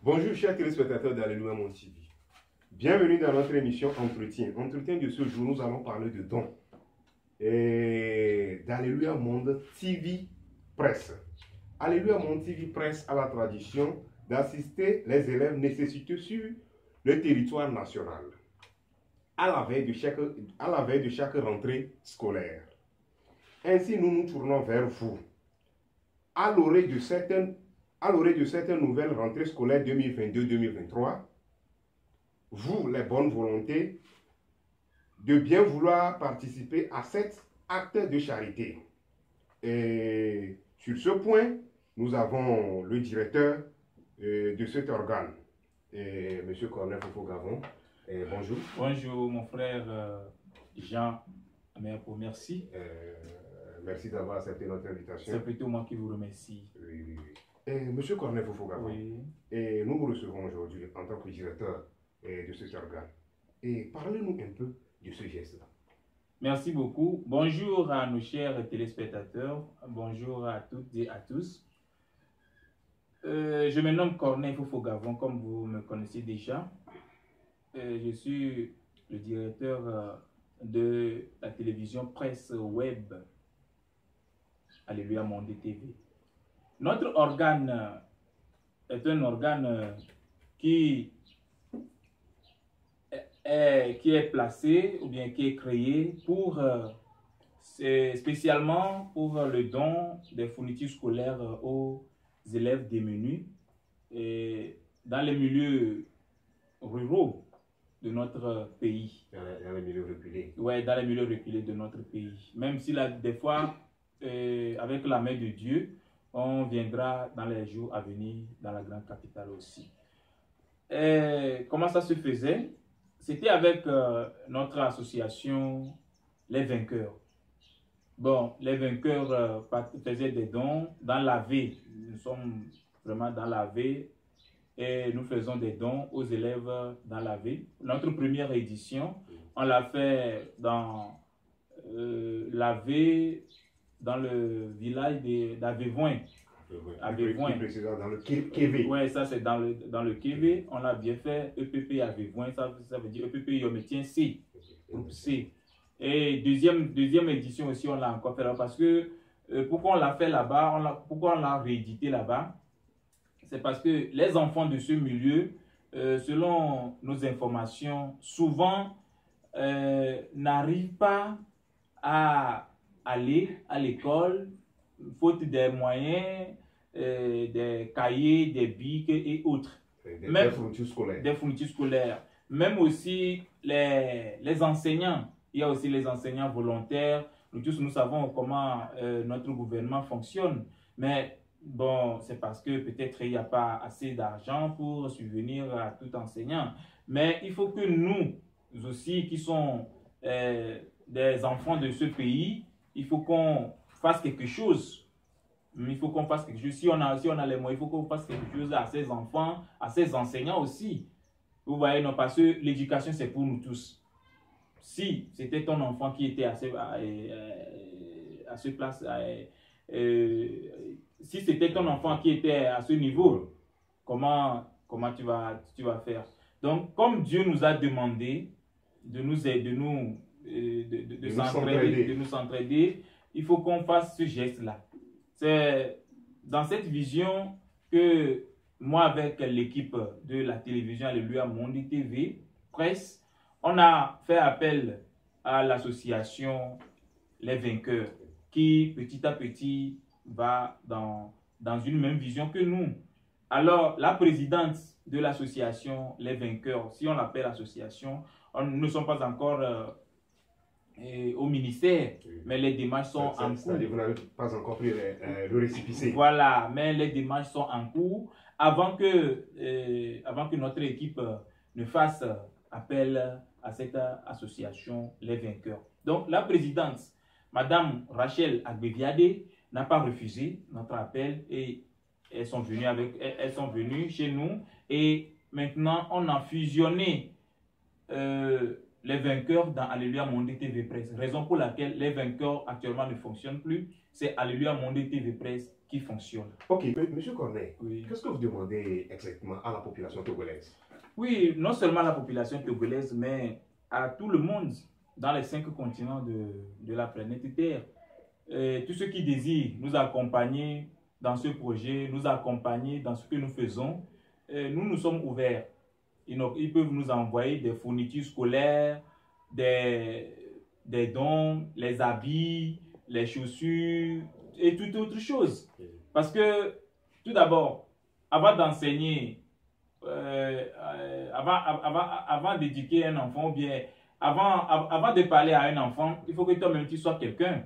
Bonjour chers téléspectateurs d'Alléluia Monde TV. Bienvenue dans notre émission Entretien. Entretien de ce jour, nous allons parler de dons. Et d'Alléluia Monde TV Presse. Alléluia Monde TV Presse a la tradition d'assister les élèves nécessiteux sur le territoire national à la veille de chaque rentrée scolaire. Ainsi, nous nous tournons vers vous. À l'oreille de certaines nouvelles rentrées scolaires 2022-2023, vous, les bonnes volontés, de bien vouloir participer à cet acte de charité. Et sur ce point, nous avons le directeur de cet organe, M. Corneille Fofo-Gavon. Bonjour. Bonjour, mon frère Jean. Merci. Merci d'avoir accepté notre invitation. C'est plutôt moi qui vous remercie. Oui. Monsieur Corneille Fofo-Gavon, et nous vous recevons aujourd'hui en tant que directeur de cet organe. Et parlez-nous un peu de ce geste-là. Merci beaucoup. Bonjour à nos chers téléspectateurs. Bonjour à toutes et à tous. Je me nomme Corneille Fofo-Gavon, comme vous me connaissez déjà. Je suis le directeur de la télévision presse web Alléluia Monde TV. Notre organe est un organe qui est placé ou bien qui est créé pour spécialement pour le don des fournitures scolaires aux élèves démunis et dans les milieux ruraux de notre pays. Dans les milieux reculés. Oui, dans les milieux reculés de notre pays. Même si là, des fois, avec la main de Dieu, on viendra dans les jours à venir dans la grande capitale aussi. Et comment ça se faisait? C'était avec notre association Les Vainqueurs. Bon, les Vainqueurs faisaient des dons dans la vie. Nous sommes vraiment dans la vie et nous faisons des dons aux élèves dans la vie. Notre première édition, on l'a fait dans la vie, dans le village d'Avévoin. Dans le Kévé. Oui, ça c'est dans le Kévé. On l'a bien fait. EPP Avévoin, ça veut dire EPP Yométien C. Groupe C. Et deuxième édition aussi, on l'a encore fait là parce que pourquoi on l'a fait là-bas, pourquoi on l'a réédité là-bas, c'est parce que les enfants de ce milieu, selon nos informations, souvent n'arrivent pas à aller à l'école, faute des moyens, des cahiers, des bics et autres. Des fournitures scolaires. Des fournitures scolaires. Même aussi les enseignants. Il y a aussi les enseignants volontaires. Nous tous, nous savons comment notre gouvernement fonctionne. Mais bon, c'est parce que peut-être il n'y a pas assez d'argent pour subvenir à tout enseignant. Mais il faut que nous aussi, qui sommes des enfants de ce pays, il faut qu'on fasse quelque chose. Il faut qu'on fasse quelque chose. Si on a les moyens, il faut qu'on fasse quelque chose à ces enfants, à ces enseignants aussi. Vous voyez, non, parce que l'éducation, c'est pour nous tous. Si c'était ton enfant qui était à ce place, si c'était ton enfant qui était à ce niveau, comment tu vas faire? Donc, comme Dieu nous a demandé de nous s'entraider, il faut qu'on fasse ce geste-là. C'est dans cette vision que moi, avec l'équipe de la télévision Alléluia Monde TV Presse, on a fait appel à l'association Les Vainqueurs, qui petit à petit va dans une même vision que nous. Alors, la présidente de l'association Les Vainqueurs, si on l'appelle association, nous ne sommes pas encore au ministère, mais les démarches sont en cours. Vous n'avez pas encore pris le récépissé. Voilà, mais les démarches sont en cours avant que notre équipe ne fasse appel à cette association Les Vainqueurs. Donc, la présidente, Madame Rachel Agbeviade, n'a pas refusé notre appel et elles sont venues chez nous et maintenant on a fusionné les vainqueurs dans Alléluia Mondé TV Presse. Raison pour laquelle les vainqueurs actuellement ne fonctionnent plus, c'est Alléluia Mondé TV Presse qui fonctionne. Ok, Monsieur Corneille, Oui. qu'est-ce que vous demandez exactement à la population togolaise? Oui, non seulement à la population togolaise, mais à tout le monde dans les 5 continents de la planète Terre. Tous ceux qui désirent nous accompagner dans ce projet, nous accompagner dans ce que nous faisons, nous sommes ouverts. Ils peuvent nous envoyer des fournitures scolaires, des dons, les habits, les chaussures et toute autre chose. Parce que, tout d'abord, avant d'enseigner, avant d'éduquer un enfant, ou bien avant de parler à un enfant, il faut que toi-même tu sois quelqu'un.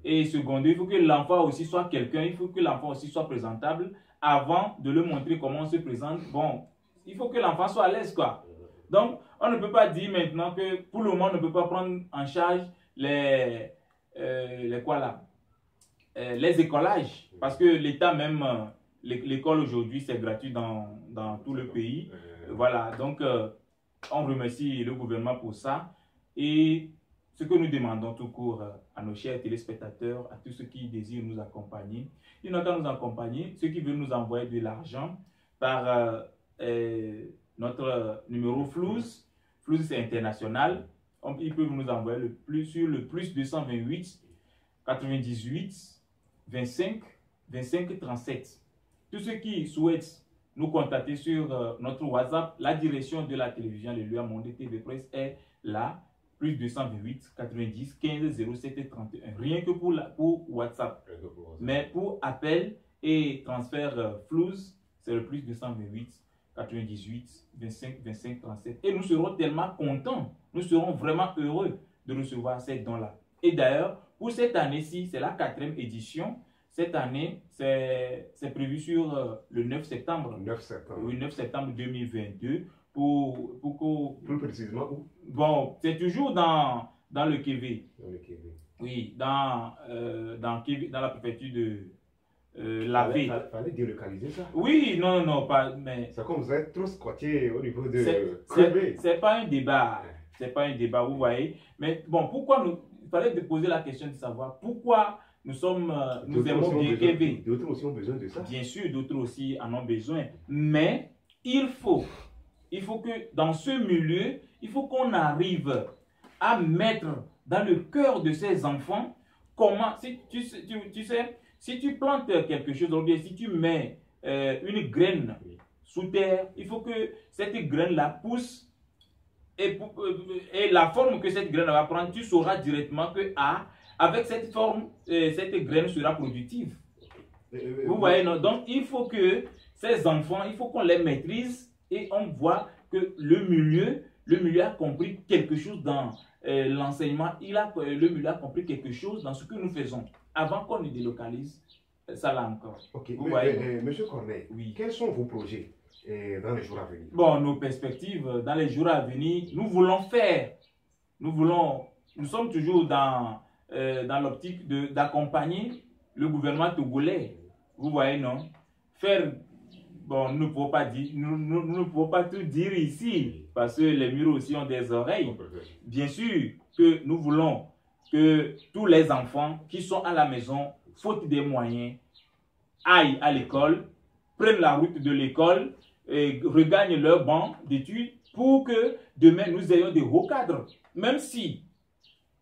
Et secondo, il faut que l'enfant aussi soit quelqu'un, il faut que l'enfant aussi soit présentable avant de le montrer comment on se présente. Bon, il faut que l'enfant soit à l'aise, quoi. Donc, on ne peut pas dire maintenant que pour le moment, on ne peut pas prendre en charge les écolages. Parce que l'État même, l'école aujourd'hui, c'est gratuit dans tout le pays. Voilà, donc on remercie le gouvernement pour ça. Et ce que nous demandons tout court à nos chers téléspectateurs, à tous ceux qui désirent nous accompagner, ils n'ont qu'à nous accompagner. Ceux qui veulent nous envoyer de l'argent par notre numéro FLOUS, FLOUS c'est international, ils peuvent nous envoyer sur le plus 228 98 25 25 37. Tous ceux qui souhaitent nous contacter sur notre WhatsApp, la direction de la télévision Alléluia Mondé TV Presse est là, plus 228 90 15 07 31. Rien que pour WhatsApp. Mais pour appel et transfert FLOUS, c'est le plus 228 98 25 25 37. Et nous serons tellement contents, nous serons vraiment heureux de recevoir ces dons-là. Et d'ailleurs, pour cette année-ci, c'est la 4e édition. Cette année, c'est prévu sur le 9 septembre. 9 septembre. Oui, 9 septembre 2022. Plus précisément où? Bon, c'est toujours dans le Kévé. Dans le Kévé. Oui, dans la préfecture de Lavé. Il fallait délocaliser ça. Oui, non, pas. Mais c'est comme vous êtes trop squatté au niveau de Kévé. C'est pas un débat. C'est pas un débat, vous voyez. Mais bon, pourquoi il fallait poser la question de savoir pourquoi nous aimons bien Kévé. D'autres aussi ont besoin de ça. Bien sûr, d'autres aussi en ont besoin. Mais il faut que dans ce milieu, il faut qu'on arrive à mettre dans le cœur de ces enfants comment, si tu plantes quelque chose, ou bien si tu mets une graine sous terre, il faut que cette graine-là pousse et la forme que cette graine va prendre, tu sauras directement que avec cette forme, cette graine sera productive. Vous voyez, non? Donc il faut que ces enfants, il faut qu'on les maîtrise et on voit que le milieu a compris quelque chose dans l'enseignement, le milieu a compris quelque chose dans ce que nous faisons. Avant qu'on ne délocalise, ça là encore. Ok, Monsieur Corneille, oui. Quels sont vos projets dans les jours à venir? Bon, nos perspectives dans les jours à venir, nous sommes toujours dans l'optique d'accompagner le gouvernement togolais. Vous voyez, non? Bon, nous ne pouvons pas dire, nous ne pouvons pas tout dire ici, parce que les murs aussi ont des oreilles. Bien sûr que nous voulons que tous les enfants qui sont à la maison, faute des moyens, aillent à l'école, prennent la route de l'école, et regagnent leur banc d'études pour que demain nous ayons des hauts cadres. Même si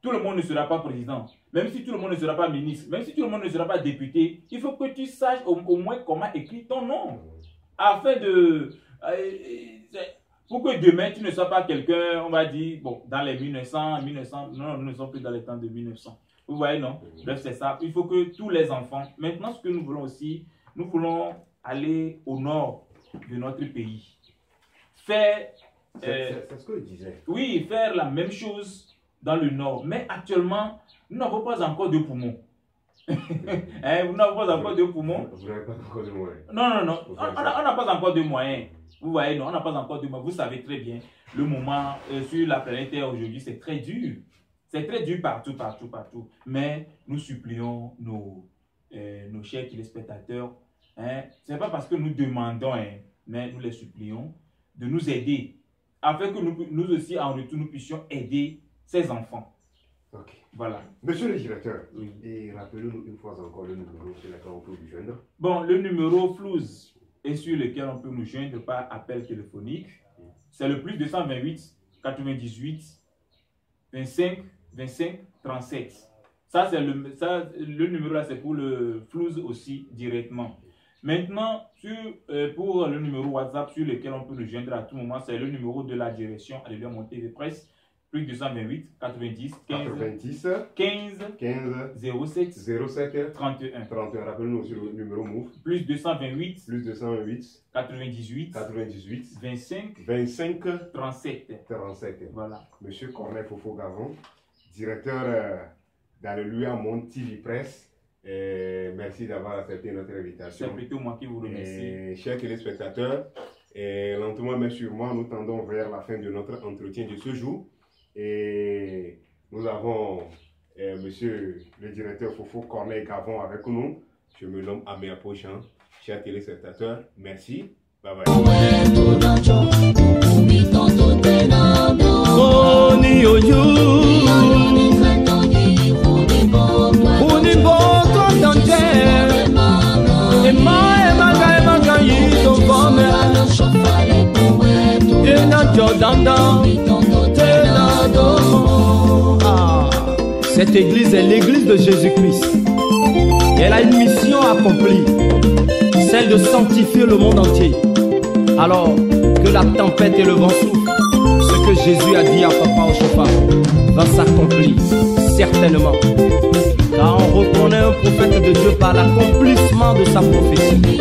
tout le monde ne sera pas président, même si tout le monde ne sera pas ministre, même si tout le monde ne sera pas député, il faut que tu saches au moins comment écrire ton nom. Afin pour que demain tu ne sois pas quelqu'un, on va dire, bon, dans les 1900, non, nous ne sommes plus dans les temps de 1900. Vous voyez, non? Bref, c'est ça. Il faut que tous les enfants, maintenant ce que nous voulons aussi, nous voulons aller au nord de notre pays. C'est ce que je disais. Oui, faire la même chose dans le nord. Mais actuellement, nous n'avons pas encore de poumons. Vous n'avez pas encore de poumons? Vous n'avez pas encore de moyens. Non. On n'a pas encore de moyens. Vous voyez, non, on n'a pas encore de moyens. Vous savez très bien, le moment sur la planète Terre aujourd'hui, c'est très dur. C'est très dur partout. Mais nous supplions nos chers téléspectateurs, ce n'est pas parce que nous demandons, mais nous les supplions de nous aider afin que nous aussi, en retour, nous puissions aider ces enfants. Ok. Voilà. Monsieur le directeur, Oui. et rappelez-nous une fois encore le numéro sur lequel on peut vous joindre. Bon, le numéro Flouze est sur lequel on peut nous joindre par appel téléphonique. C'est le plus 228 98 25 25 37. Ça, le numéro là, c'est pour le Flouze aussi directement. Maintenant, pour le numéro WhatsApp sur lequel on peut nous joindre à tout moment, c'est le numéro de la direction Alléluia Mon TV Presse, plus 228 90 15 07 07 31. 31. Rappelez-nous aussi le numéro MOVE. Plus 228 98 25 25 37. 37. Voilà. Monsieur Corneille Fofo Gavon, directeur d'Alléluia Mon TV Presse. Merci d'avoir accepté notre invitation. C'est plutôt moi qui vous remercie. Chers téléspectateurs, lentement mais sûrement, nous tendons vers la fin de notre entretien de ce jour. Et nous avons monsieur le directeur Fofo Corneille Gavon avec nous. Je me nomme Amé Apochan. Chers téléspectateurs, merci. Bye bye. Cette église est l'église de Jésus-Christ. Elle a une mission accomplie, celle de sanctifier le monde entier. Alors que la tempête et le vent soufflent, ce que Jésus a dit à Papa au chauffard va s'accomplir certainement. Car on reconnaît un prophète de Dieu par l'accomplissement de sa prophétie.